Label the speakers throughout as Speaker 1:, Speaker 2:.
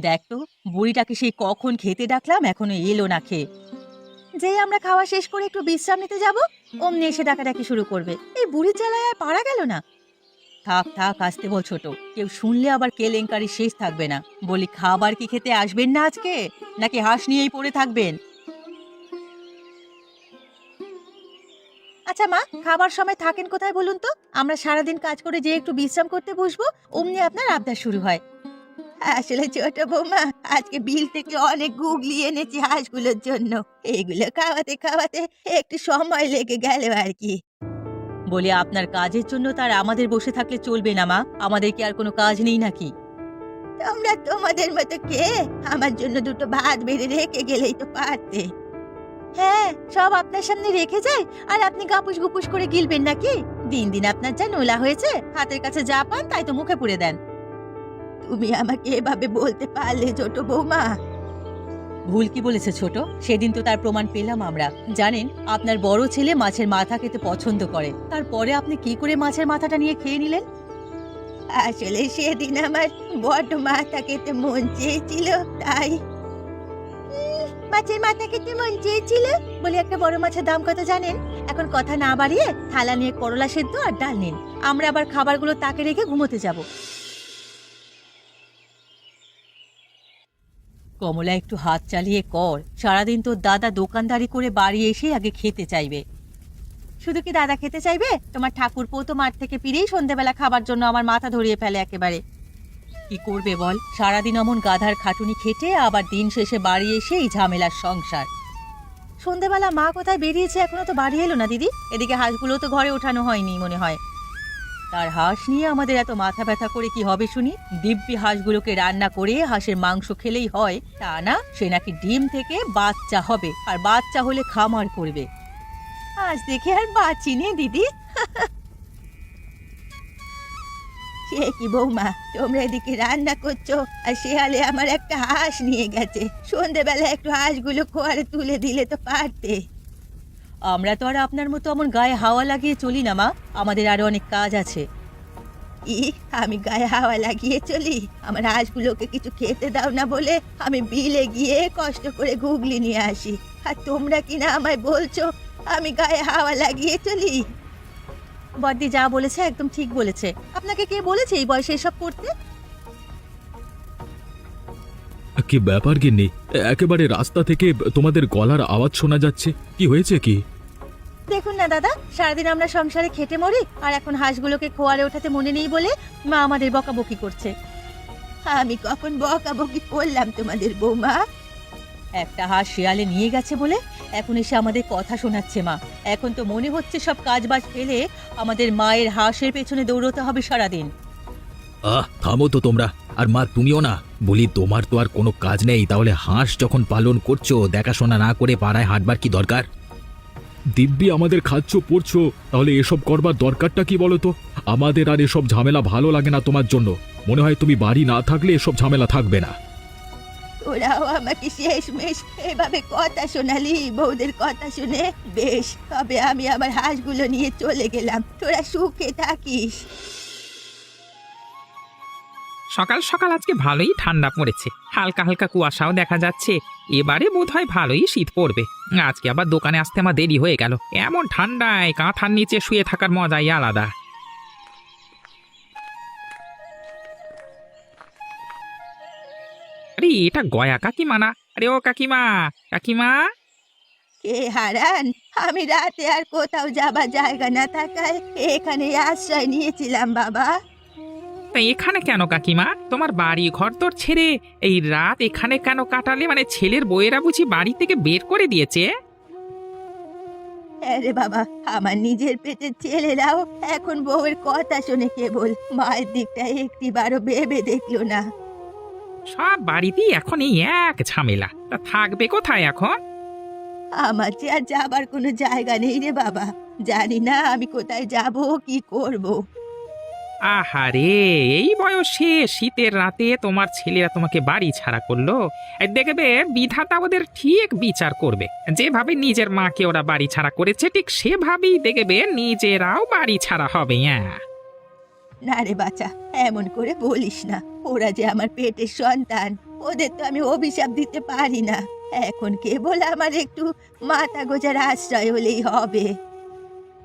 Speaker 1: দেখ তো, বুড়িটাকে সেই কখন খেতে ডাকলাম, এখনো এলো না খেয়ে। যেই আমরা খাওয়া শেষ করে একটু বিশ্রাম নিতে যাব, অমনি এসে ডাকাডাকি শুরু করবে। এই বুড়ির জ্বালায় আর পারা গেল না। থাক থাক, আসতে বল ছোট, কেউ শুনলে আবার কেলেঙ্কারি শেষ থাকবে না। বলি, খাবার কি খেতে আসবেন না আজকে, নাকি হাঁস নিয়েই পড়ে থাকবেন? আচ্ছা মা, খাবার সময় থাকেন কোথায় বলুন তো? আমরা সারাদিন কাজ করে যে একটু বিশ্রাম করতে বসবো, অমনি আপনার আবদার শুরু হয়। আসলে ছোট বৌমা, আজকে বিল থেকে অনেক গুগলি এনেছি হাঁসগুলোর জন্য। এগুলো খাওয়াতে খাওয়াতে একটু সময় লেগে গেল আর কি। বলি, আপনার কাজের জন্য তার আমাদের বসে থাকলে চলবে না মা। আমাদের কি আর কোনো কাজ নেই নাকি? তোমরা তোমাদের মতো খেয়ে আমার জন্য দুটো ভাত বেড়ে রেখে গেলেই তো পারতে। হ্যাঁ, সব আপনার সামনে রেখে যায় আর আপনি গাপুস গুপুস করে গিলবেন নাকি? দিন দিন আপনার যা নোলা হয়েছে, হাতের কাছে যা পান তাই তো মুখে পুরে দেন। তুমি আমাকে এভাবে বলতে পারলে ছোট বৌমা? ভুল কি বলেছে ছোট? সেদিন তো তার প্রমাণ পেলাম আমরা। জানেন, আপনার বড় ছেলে মাছের মাথা খেতে পছন্দ করে, তারপরে আপনি কি করে মাছের মাথাটা নিয়ে খেয়ে নিলেন? আসলে সেদিন আমার বড্ড মাথা খেতে মন চেয়েছিল, তাই। মাছের মাথা খেতে মন চেয়েছিল বলে একটা বড় মাছের দাম কত জানেন? এখন কথা না বাড়িয়ে থালা নিয়ে করলা সেদ্ধ আর ডাল নিন। আমরা আবার খাবারগুলো তাকে রেখে ঘুমোতে যাব। কমলা, একটু হাত চালিয়ে কর। সারাদিন তোর দাদা দোকানদারি করে বাড়ি এসে আগে খেতে চাইবে। শুধু কি দাদা খেতে চাইবে? তোমার ঠাকুরপো তো মাঠ থেকে ফিরেই সন্ধেবেলা খাবার জন্য আমার মাথা ধরিয়ে ফেলে একেবারে। কি করবে বল, সারাদিন অমন গাধার খাটুনি খেটে আবার দিন শেষে বাড়ি এসে এই ঝামেলার সংসার। সন্ধেবেলা মা কোথায় বেরিয়েছে, এখনো তো বাড়ি এলো না দিদি। এদিকে হাঁসগুলো তো ঘরে ওঠানো হয়নি মনে হয়। তার হাঁস নিয়ে আমাদের এত মাথা ব্যথা করে কি হবে শুনি? দিব্যি হাঁসগুলোকে রান্না করে হাঁসের মাংস খেলেই হয় তা না, সে নাকি ডিম থেকে বাচ্চা হবে, আর বাচ্চা হলে খামার করবে। আজ দেখে আর বাঁচি নে দিদি। সে কি বৌমা, তোমরা এদিকে রান্না করছো আর শেয়ালে আমার একটা হাঁস নিয়ে গেছে। সন্ধেবেলা একটু হাঁসগুলো খোয়ারে তুলে দিলে তো পারতে। আমরা তো আর আপনার মতো অমন গায়ে হাওয়া লাগিয়ে চলি না মা, আমাদের আরো অনেক কাজ আছে। আমি গায়ে হাওয়া লাগিয়ে চলি? আমার হাঁসগুলোকে কিছু খেতে দাও না বলে আমি বিলে গিয়ে কষ্ট করে ঘুগলি নিয়ে আসি, আর তোমরা কিনা আমায় বলছো আমি গায়ে হাওয়া লাগিয়ে চলি? বড়দি যা বলেছে একদম ঠিক বলেছে। আপনাকে কে বলেছে এই বয়সে এসব করতে?
Speaker 2: কি ব্যাপার গিন্নি? একেবারে রাস্তা থেকে তোমাদের গলার আওয়াজ শোনা যাচ্ছে, কি হয়েছে কি?
Speaker 1: দেখুন না দাদা, সারাদিন আমরা সংসারে খেটে মরি, আর এখন হাঁসগুলোকে খোয়ারে ওঠাতে মনে নেই বলে মা আমাদের বকাবকি করছে। আমি কখন বকাবকি করলাম তোমাদের বৌমা? একটা হাঁস শিয়ালে নিয়ে গেছে বলে এখন এসে আমাদের কথা শোনাচ্ছে মা। এখন তো মনে হচ্ছে সব কাজবাজ ফেলে আমাদের মায়ের হাঁসের পেছনে দৌড়তে হবে সারাদিন।
Speaker 2: থামো তো তোমরা। আর মা, তুমিও না। বলি, তোমার তো আর কোনো কাজ নেই, তাহলে হাঁস যখন পালন করছো, দেখাশোনা না করে পাড়ায় হাঁটবার কি দরকার? দিব্যি আমাদের খাচ্ছ পড়ছো, তাহলে এসব করবার দরকারটা কি বলো তো? আমাদের আর এসব ঝামেলা ভালো লাগে না তোমার জন্য। মনে হয় তুমি বাড়ি না থাকলে এসব ঝামেলা থাকবে না।
Speaker 1: তোরাও আমাকে শেষমেশ এভাবে কথা শোনালি? বউদের কথা শুনে বেশ, তবে আমি আমার হাঁসগুলো নিয়ে চলে গেলাম। তোরা সুখে থাকিস।
Speaker 3: সকাল সকাল আজকে ভালোই ঠান্ডা পড়েছে, হালকা হালকা কুয়াশাও দেখা যাচ্ছে। এবারে বোধহয় ভালোই শীত পড়বে। আজকে আবার দোকানে আসতে আমার দেরি হয়ে গেল। এমন ঠান্ডায় কাঁথার নিচে শুয়ে থাকার মজাই আলাদা। আরে এটা গয়া কাকিমা না? আরে ও কাকিমা, কাকিমা!
Speaker 1: কে হারান? আমি রাতে আর কোথাও যাবার জায়গা না থাকায় এখানে আশ্রয় নিয়েছিলাম বাবা।
Speaker 3: তা এখানে কেন কাকিমা? তোমার বাড়ি ঘর তোর ছেড়ে এই রাত এখানে কেন কাটালে? মানে ছেলের বউয়েরা বুঝি বাড়ি থেকে বের করে দিয়েছে?
Speaker 1: আরে বাবা, আমার নিজের পেটের ছেলেরাও এখন বউয়ের কথা শুনে কেবল, মায়ের দিকটা একটিবারও ভেবে দেখলো না।
Speaker 3: সব বাড়িতেই এখন এই এক ঝামেলা। তা থাকবে কোথায় এখন?
Speaker 1: আমার যে আর যাবার কোনো জায়গা নেই রে বাবা। জানি না আমি কোথায় যাব, কি করব।
Speaker 3: আহারে, এই বয়সে শীতের রাতে তোমার ছেলেরা তোমাকে বাড়ি ছাড়া করলো। এই দেখবে বিধাতা ওদের ঠিক বিচার করবে। যেভাবে নিজের মাকে ওরা বাড়ি ছাড়া করেছে, ঠিক সেভাবেই দেখবে নিজেরাও বাড়ি ছাড়া হবে। হ্যাঁ,
Speaker 1: না রে বাছা, এমন করে বলিস না। ওরা যে আমার পেটের সন্তান, ওদের তো আমি অভিশাপ দিতে পারি না। এখন কেবল আমার একটু মাথা গোজার আশ্রয় হলেই হবে।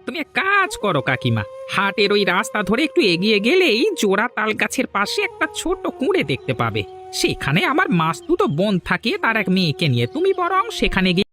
Speaker 3: তুমি এক কাজ করো কাকিমা, হাটের ওই রাস্তা ধরে একটু এগিয়ে গেলেই জোড়া তাল গাছের পাশে একটা ছোট কুঁড়ে দেখতে পাবে। সেখানে আমার মাস্তুতো বোন থাকে তার এক মেয়েকে নিয়ে, তুমি বরং সেখানে গিয়ে